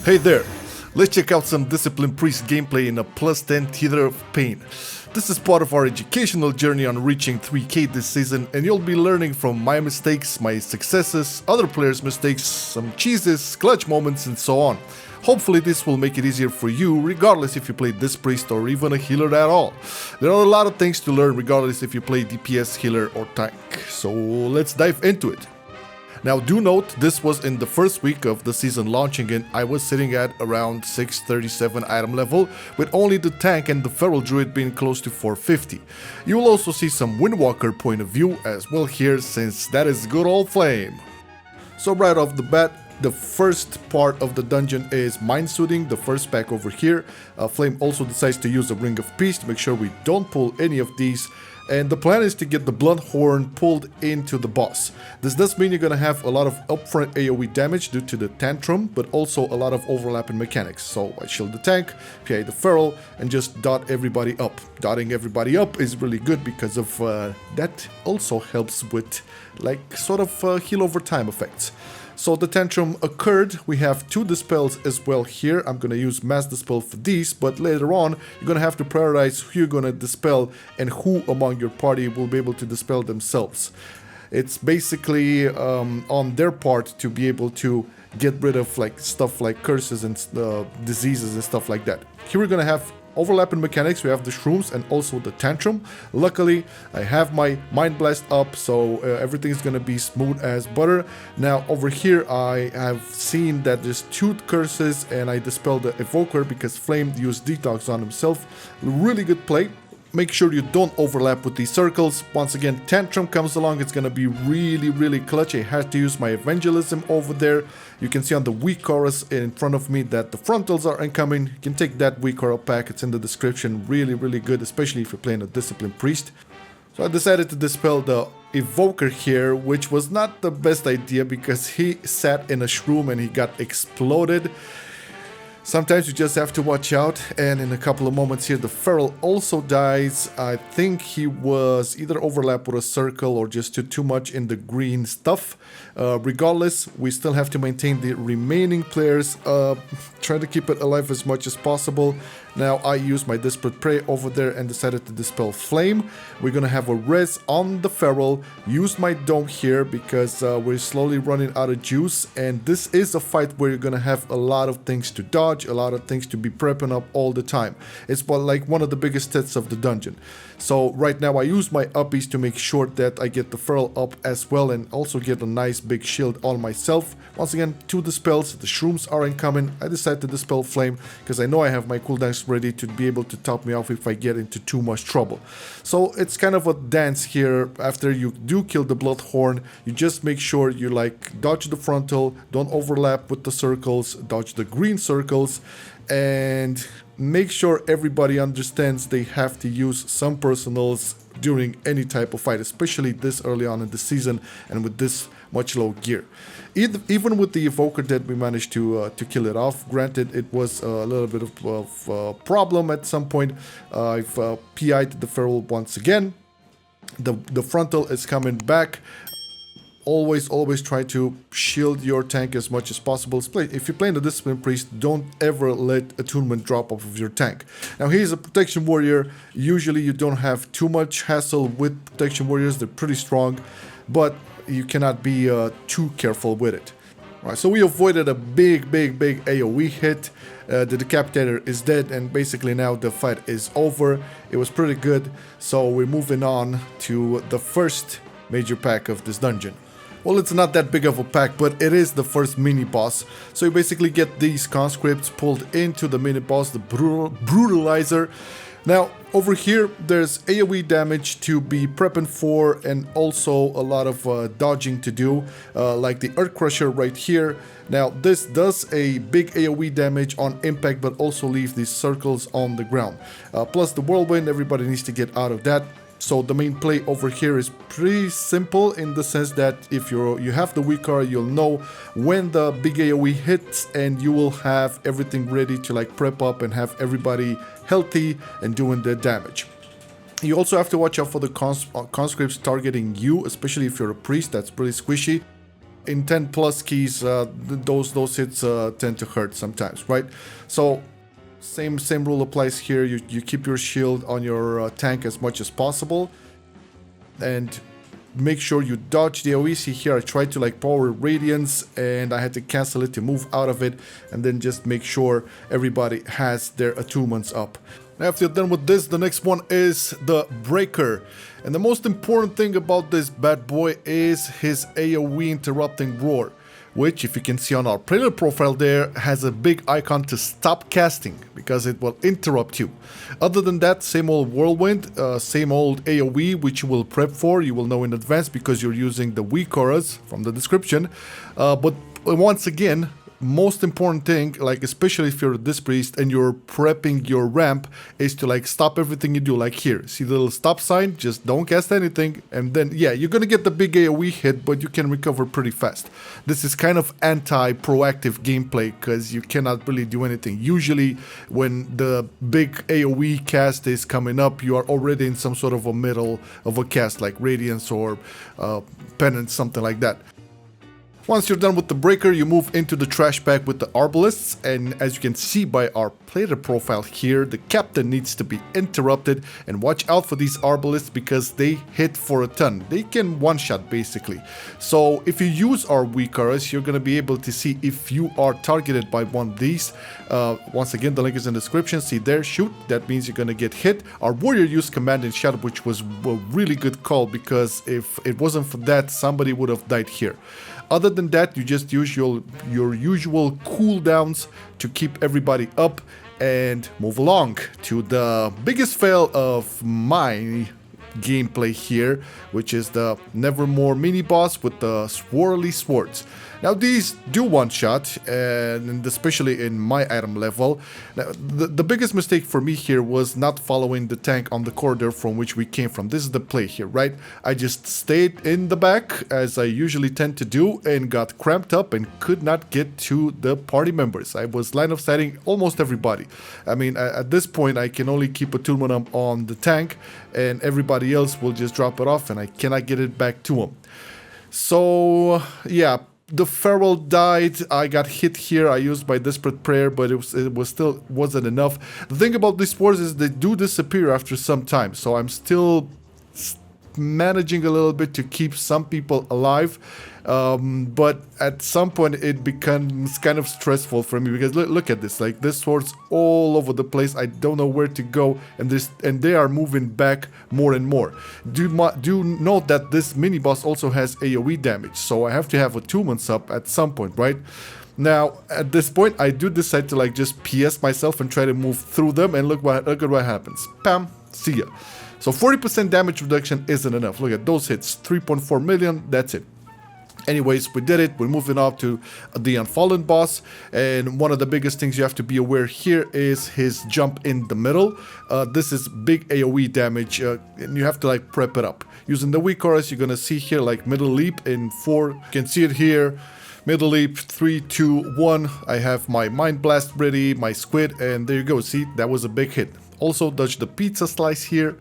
Hey there! Let's check out some Discipline Priest gameplay in a plus 10 Theater of Pain. This is part of our educational journey on reaching 3k this season, and you'll be learning from my mistakes, my successes, other players' mistakes, some cheeses, clutch moments, and so on. Hopefully this will make it easier for you, regardless if you play this priest or even a healer at all. There are a lot of things to learn regardless if you play DPS, healer, or tank. So let's dive into it. Now do note, this was in the first week of the season launching and I was sitting at around 637 item level, with only the tank and the feral druid being close to 450. You will also see some Windwalker point of view as well here, since that is good old Flame. So right off the bat, the first part of the dungeon is Mind Soothing, the first pack over here. Flame also decides to use a Ring of Peace to make sure we don't pull any of these. And the plan is to get the Bloodhorn pulled into the boss. This does mean you're gonna have a lot of upfront AoE damage due to the tantrum, but also a lot of overlapping mechanics. So I shield the tank, PI the feral, and just dot everybody up. Dotting everybody up is really good because of that also helps with like sort of heal over time effects. So the tantrum occurred, we have two dispels as well here. I'm gonna use mass dispel for these, but later on you're gonna have to prioritize who you're gonna dispel and who among your party will be able to dispel themselves. It's basically on their part to be able to get rid of like stuff like curses and diseases and stuff like that. Here we're gonna have overlapping mechanics. We have the shrooms and also the tantrum. Luckily I have my mind blast up, so everything is gonna be smooth as butter. Now over here I have seen that there's two curses and I dispelled the evoker because Flame used detox on himself. Really good play. Make sure you don't overlap with these circles. Once again, tantrum comes along, it's gonna be really clutch. I had to use my evangelism over there. You can see on the weak chorus in front of me that the frontals are incoming. You can take that weak chorus pack, it's in the description. Really good, especially if you're playing a Discipline Priest. So I decided to dispel the evoker here, which was not the best idea because he sat in a shroom and he got exploded. Sometimes you just have to watch out, and in a couple of moments here the feral also dies. I think he was either overlapped with a circle or just too much in the green stuff. Regardless, we still have to maintain the remaining players, try to keep it alive as much as possible. Now I used my Desperate Prey over there and decided to dispel Flame. We're gonna have a res on the feral, use my dome here because we're slowly running out of juice, and this is a fight where you're gonna have a lot of things to dodge, a lot of things to be prepping up all the time. It's like one of the biggest threats of the dungeon. So right now I use my uppies to make sure that I get the feral up as well and also get a nice big shield on myself. Once again, two dispels, the shrooms are incoming. I decided to dispel Flame because I know I have my cooldowns ready to be able to top me off if I get into too much trouble. So it's kind of a dance here. After you do kill the Bloodhorn, you just make sure you like dodge the frontal, don't overlap with the circles, dodge the green circles, and make sure everybody understands they have to use some personals during any type of fight, especially this early on in the season and with this much low gear. Even with the evoker that we managed to kill it off. Granted, it was a little bit of a problem at some point. I've PI'd the feral once again. The frontal is coming back. Always try to shield your tank as much as possible. If you're playing the Discipline Priest, don't ever let attunement drop off of your tank. Now he's a protection warrior. Usually you don't have too much hassle with protection warriors. They're pretty strong, but you cannot be too careful with it. Alright, so we avoided a big AoE hit. The Decapitator is dead, and basically now the fight is over. It was pretty good, so we're moving on to the first major pack of this dungeon. Well, it's not that big of a pack, but it is the first mini-boss. So you basically get these conscripts pulled into the mini-boss, the Brutalizer. Now, over here, there's AoE damage to be prepping for and also a lot of dodging to do, like the Earth Crusher right here. Now, this does a big AoE damage on impact, but also leaves these circles on the ground. Plus the Whirlwind, everybody needs to get out of that. So the main play over here is pretty simple in the sense that if you have the weak card, you'll know when the big AoE hits and you will have everything ready to like prep up and have everybody healthy and doing the damage. You also have to watch out for the conscripts targeting you, especially if you're a priest. That's pretty squishy. in 10 plus keys, those hits tend to hurt sometimes, right? So same rule applies here. You keep your shield on your tank as much as possible, and make sure you dodge the AoE. See here, I tried to like power Radiance and I had to cancel it to move out of it, and then just make sure everybody has their attunements up. After you're done with this, the next one is the Breaker. And the most important thing about this bad boy is his AoE interrupting roar, which, if you can see on our player profile there, has a big icon to stop casting, because it will interrupt you. Other than that, same old Whirlwind, same old AoE, which you will prep for, you will know in advance because you're using the weak auras from the description. But once again, most important thing, like especially if you're this priest and you're prepping your ramp, is to like stop everything you do. Like here, see the little stop sign? Just don't cast anything, and then yeah, you're gonna get the big AoE hit, but you can recover pretty fast. This is kind of anti-proactive gameplay because you cannot really do anything. Usually when the big AoE cast is coming up, you are already in some sort of a middle of a cast, like Radiance or Penance, something like that. Once you're done with the Breaker, you move into the trash bag with the Arbalists, and as you can see by our player profile here, the captain needs to be interrupted, and watch out for these Arbalists because they hit for a ton. They can one-shot basically. So if you use our weak auras, you're going to be able to see if you are targeted by one of these. Once again, the link is in the description. See there, shoot, that means you're going to get hit. Our warrior used Command and Shadow, which was a really good call, because if it wasn't for that, somebody would have died here. Other than that, you just use your usual cooldowns to keep everybody up and move along to the biggest fail of my gameplay here, which is the Nevermore mini boss with the swirly swords. Now these do one shot, and especially in my item level. Now, the biggest mistake for me here was not following the tank on the corridor from which we came from. This is the play here, right? I just stayed in the back, as I usually tend to do, and got cramped up and could not get to the party members. I was line of sighting almost everybody. I mean, at this point, I can only keep attunement on the tank, and everybody else will just drop it off, and I cannot get it back to them. So, yeah. The Feral died. I got hit here. I used my Desperate Prayer, but it was still wasn't enough. The thing about these spores is they do disappear after some time, so I'm still managing a little bit to keep some people alive, but at some point it becomes kind of stressful for me, because look at this, like this sword's all over the place. I don't know where to go, and they are moving back more and more. Do note that this mini boss also has AoE damage, so I have to have attunements up at some point, right? Now at this point I do decide to like just PS myself and try to move through them, and look at what happens. Pam, see ya. So 40% damage reduction isn't enough. Look at those hits, 3.4 million, that's it. Anyways, we did it. We're moving on to the Unfallen boss, and one of the biggest things you have to be aware here is his jump in the middle. This is big AoE damage, and you have to like prep it up. Using the weak auras, you're gonna see here like middle leap in 4. You can see it here. Middle leap, 3, 2, 1. I have my Mind Blast ready, my Squid, and there you go. See, that was a big hit. Also dodge the pizza slice here.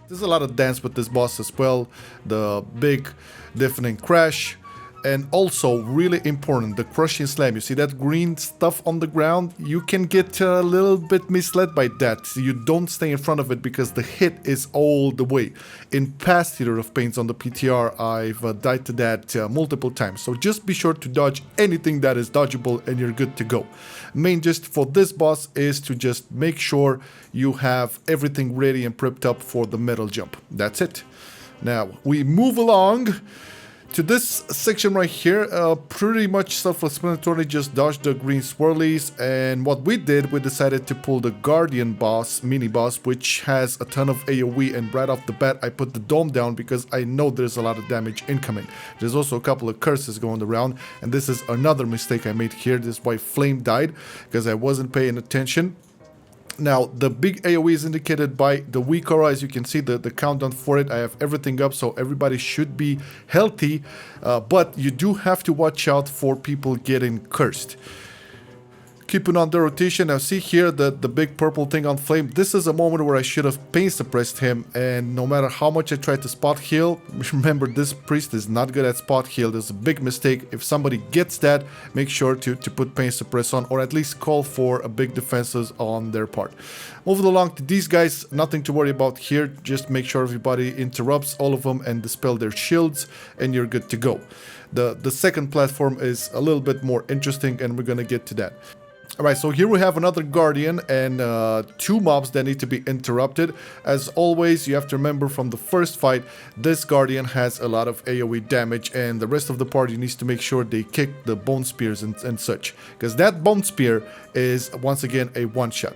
There's a lot of dance with this boss as well. The big deafening crash, and also really important, the crushing slam. You see that green stuff on the ground? You can get a little bit misled by that. You don't stay in front of it because the hit is all the way. In past Theater of Pains on the PTR, I've died to that multiple times. So just be sure to dodge anything that is dodgeable and you're good to go. Main gist for this boss is to just make sure you have everything ready and prepped up for the metal jump. That's it. Now we move along to this section right here. Pretty much self-explanatory, just dodge the green swirlies, and what we did, we decided to pull the Guardian boss, mini boss, which has a ton of AoE, and right off the bat I put the dome down because I know there's a lot of damage incoming. There's also a couple of curses going around, and this is another mistake I made here. This is why Flame died, because I wasn't paying attention. Now, the big AoE is indicated by the weak aura. As you can see, the countdown for it, I have everything up, so everybody should be healthy, but you do have to watch out for people getting cursed. Keeping on the rotation, now see here the big purple thing on Flame. This is a moment where I should have pain suppressed him, and no matter how much I try to spot heal, remember this priest is not good at spot heal. There's a big mistake. If somebody gets that, make sure to put pain suppress on, or at least call for a big defenses on their part. Moving along to these guys, nothing to worry about here. Just make sure everybody interrupts all of them and dispel their shields, and you're good to go. The second platform is a little bit more interesting, and we're gonna get to that. Alright, so here we have another Guardian and 2 mobs that need to be interrupted. As always, you have to remember from the first fight, this Guardian has a lot of AoE damage, and the rest of the party needs to make sure they kick the Bone Spears and such. Because that Bone Spear is, once again, a one-shot.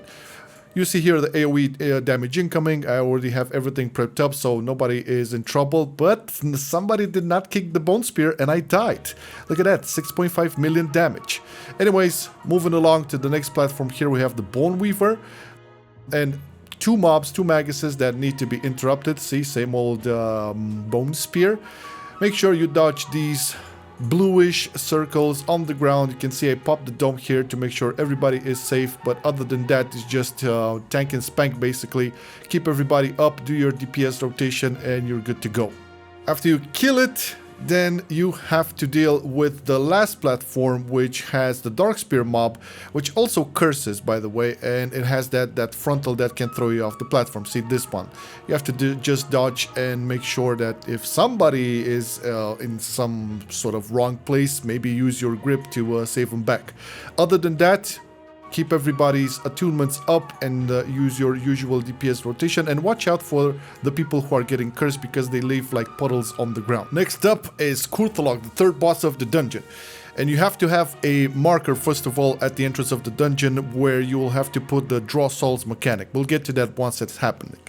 You see here the AoE damage incoming. I already have everything prepped up, so nobody is in trouble. But somebody did not kick the Bone Spear, and I died. Look at that, 6.5 million damage. Anyways, moving along to the next platform, here we have the Bone Weaver. And 2 mobs, 2 Maguses that need to be interrupted. See, same old Bone Spear. Make sure you dodge these bluish circles on the ground. You can see I popped the dome here to make sure everybody is safe, but other than that, it's just tank and spank basically. Keep everybody up, do your DPS rotation, and you're good to go. After you kill it, then you have to deal with the last platform, which has the Dark Spear mob, which also curses, by the way, and it has that frontal that can throw you off the platform. See this one. You have to just dodge and make sure that if somebody is in some sort of wrong place, maybe use your grip to save them back. Other than that, keep everybody's attunements up and use your usual DPS rotation, and watch out for the people who are getting cursed because they leave like puddles on the ground. Next up is Kurthalog, the third boss of the dungeon. And you have to have a marker, first of all, at the entrance of the dungeon where you will have to put the draw souls mechanic. We'll get to that once it's happening.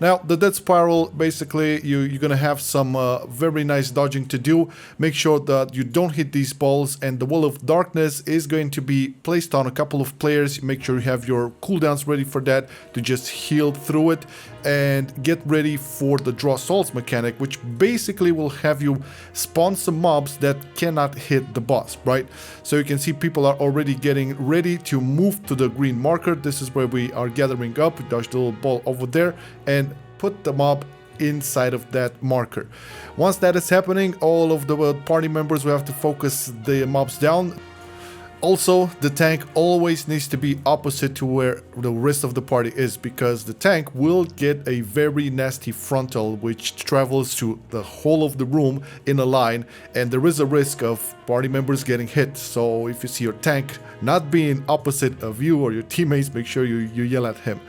Now, the Death Spiral, basically, you're gonna have some very nice dodging to do. Make sure that you don't hit these balls, and the Wall of Darkness is going to be placed on a couple of players. Make sure you have your cooldowns ready for that, to just heal through it, and get ready for the Draw Souls mechanic, which basically will have you spawn some mobs that cannot hit the boss, right? So you can see people are already getting ready to move to the green marker. This is where we are gathering up. We dodge the little ball over there, and put the mob inside of that marker. Once that is happening, all of the party members will have to focus the mobs down. Also, the tank always needs to be opposite to where the rest of the party is, because the tank will get a very nasty frontal which travels through the whole of the room in a line, and there is a risk of party members getting hit. So if you see your tank not being opposite of you or your teammates, make sure you yell at him.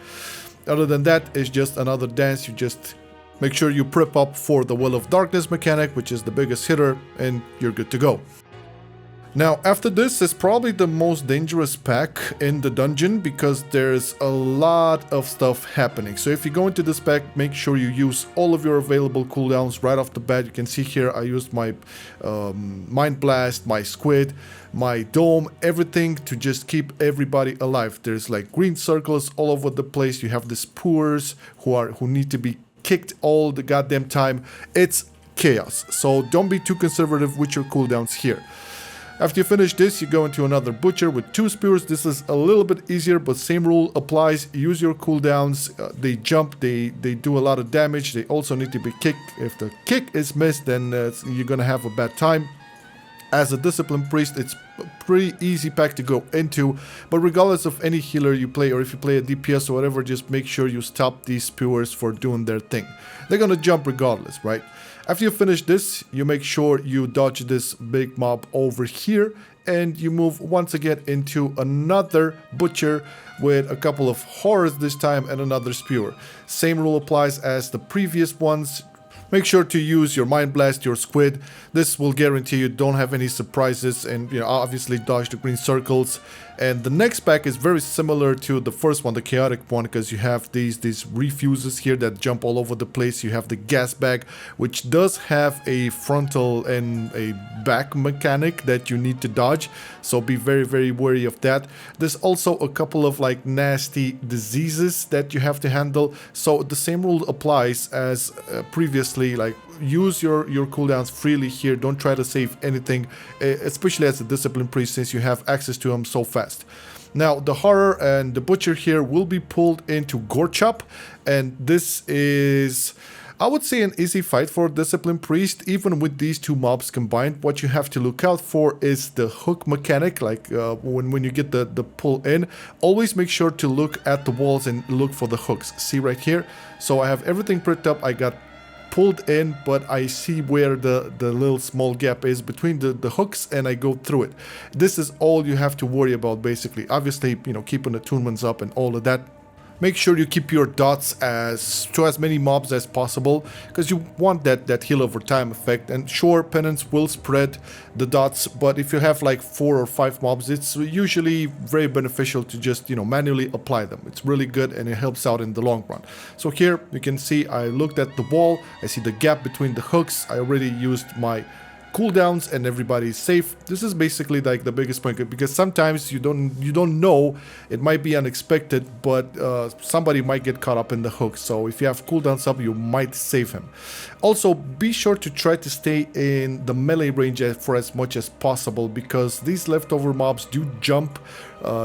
Other than that, it's just another dance. You just make sure you prep up for the Will of Darkness mechanic, which is the biggest hitter, and you're good to go. Now, after this is probably the most dangerous pack in the dungeon, because there's a lot of stuff happening. So if you go into this pack, make sure you use all of your available cooldowns right off the bat. You can see here I used my Mind Blast, my Squid, my Dome, everything to just keep everybody alive. There's like green circles all over the place. You have these poors who need to be kicked all the goddamn time. It's chaos. So don't be too conservative with your cooldowns here. After you finish this, you go into another butcher with 2 spears. This is a little bit easier, but same rule applies. Use your cooldowns. They jump, they do a lot of damage. They also need to be kicked. If the kick is missed, then you're gonna have a bad time. As a Discipline Priest, it's a pretty easy pack to go into, but regardless of any healer you play, or if you play a DPS or whatever, just make sure you stop these spewers for doing their thing. They're gonna jump regardless, right? After you finish this, you make sure you dodge this big mob over here, and you move once again into another butcher with a couple of horrors this time and another spewer. Same rule applies as the previous ones. Make sure to use your Mind Blast, your Squid. This will guarantee you don't have any surprises, and obviously dodge the green circles. And the next pack is very similar to the first one, the chaotic one, because you have these refuses here that jump all over the place. You have the gas bag, which does have a frontal and a back mechanic that you need to dodge, so be very, very wary of that. There's also a couple of like nasty diseases that you have to handle, so the same rule applies as previous obviously, like, use your cooldowns freely here. Don't try to save anything, especially as a Discipline Priest, since you have access to them so fast. Now, the Horror and the Butcher here will be pulled into Gore Chop, and this is, I would say, an easy fight for Discipline Priest. Even with these two mobs combined, what you have to look out for is the hook mechanic. Like when you get the pull in, always make sure to look at the walls and look for the hooks. See right here? So I have everything pricked up. I got pulled in, but I see where the little small gap is between the hooks, and I go through it. This is all you have to worry about, basically. Obviously, you know, keeping attunements up and all of that. Make sure you keep your dots to as many mobs as possible, because you want that heal over time effect. And sure, penance will spread the dots, but if you have like 4 or 5 mobs, it's usually very beneficial to just, you know, manually apply them. It's really good and it helps out in the long run. So here you can see I looked at the wall, I see the gap between the hooks. I already used my cooldowns and everybody's safe. This is basically like the biggest point, because sometimes you don't know, it might be unexpected, but somebody might get caught up in the hook. So if you have cooldowns up, you might save him. Also, be sure to try to stay in the melee range for as much as possible, because these leftover mobs do jump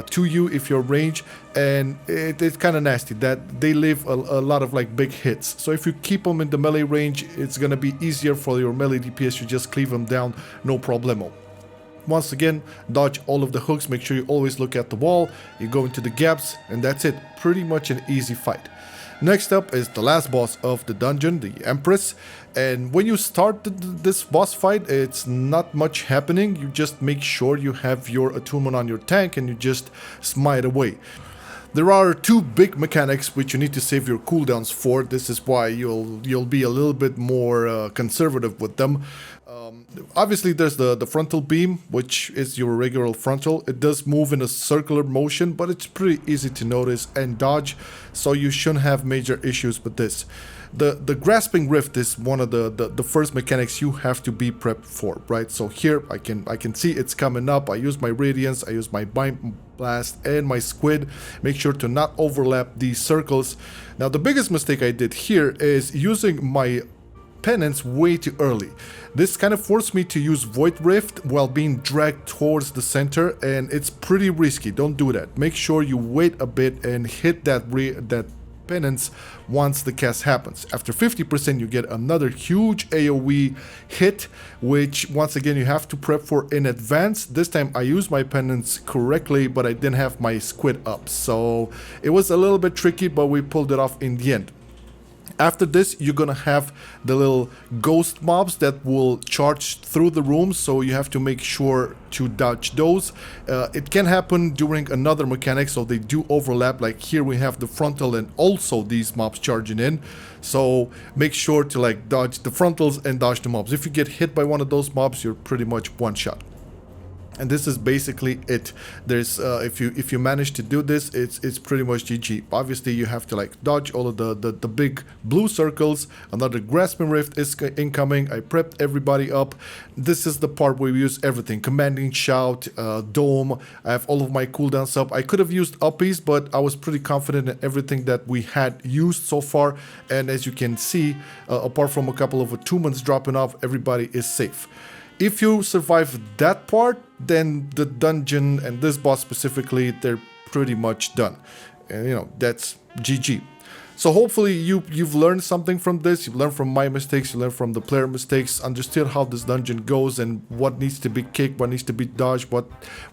to you if you're range, and it's kind of nasty that they leave a lot of like big hits. So if you keep them in the melee range, it's gonna be easier for your melee DPS. You just cleave them down, no problemo. Once again, dodge all of the hooks. Make sure you always look at the wall, you go into the gaps, and that's it. Pretty much an easy fight. Next up is the last boss of the dungeon, the Empress. And when you start this boss fight, it's not much happening. You just make sure you have your attunement on your tank and you just smite away. There are 2 big mechanics which you need to save your cooldowns for. This is why you'll be a little bit more conservative with them. Obviously, there's the frontal beam, which is your regular frontal. It does move in a circular motion, but it's pretty easy to notice and dodge, so you shouldn't have major issues with this. The grasping rift is one of the first mechanics you have to be prepped for, right? So here I can see it's coming up. I use my radiance, I use my bind blast and my squid. Make sure to not overlap these circles. Now, the biggest mistake I did here is using my penance way too early. This kind of forced me to use Void Rift while being dragged towards the center, and it's pretty risky. Don't do that. Make sure you wait a bit and hit that penance once the cast happens. After 50%, you get another huge AoE hit, which once again you have to prep for in advance. This time I used my penance correctly, but I didn't have my squid up, so it was a little bit tricky, but we pulled it off in the end. After this, you're gonna have the little ghost mobs that will charge through the room, so you have to make sure to dodge those. It can happen during another mechanic, so they do overlap. Like here we have the frontal and also these mobs charging in, so make sure to like dodge the frontals and dodge the mobs. If you get hit by one of those mobs, you're pretty much one shot. And this is basically it. There's if you manage to do this, it's pretty much GG. Obviously, you have to like dodge all of the big blue circles. Another grasping rift is incoming. I prepped everybody up. This is the part where we use everything: commanding shout, dome. I have all of my cooldowns up. I could have used uppies, but I was pretty confident in everything that we had used so far. And as you can see, apart from a couple of attunements dropping off, everybody is safe. If you survive that part, then the dungeon and this boss specifically, they're pretty much done. And you know, that's GG. So hopefully you've learned something from this. You've learned from my mistakes, you learned from the player mistakes, understood how this dungeon goes and what needs to be kicked, what needs to be dodged,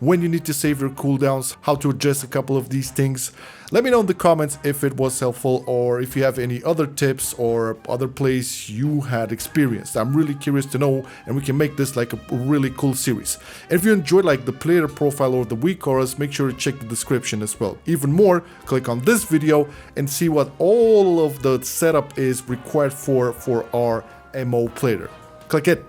when you need to save your cooldowns, how to address a couple of these things. Let me know in the comments if it was helpful, or if you have any other tips or other plays you had experienced. I'm really curious to know, and we can make this like a really cool series. And if you enjoyed like the player profile or the week chorus, make sure to check the description as well. Even more, click on this video and see what all of the setup is required for our MO player. Click it.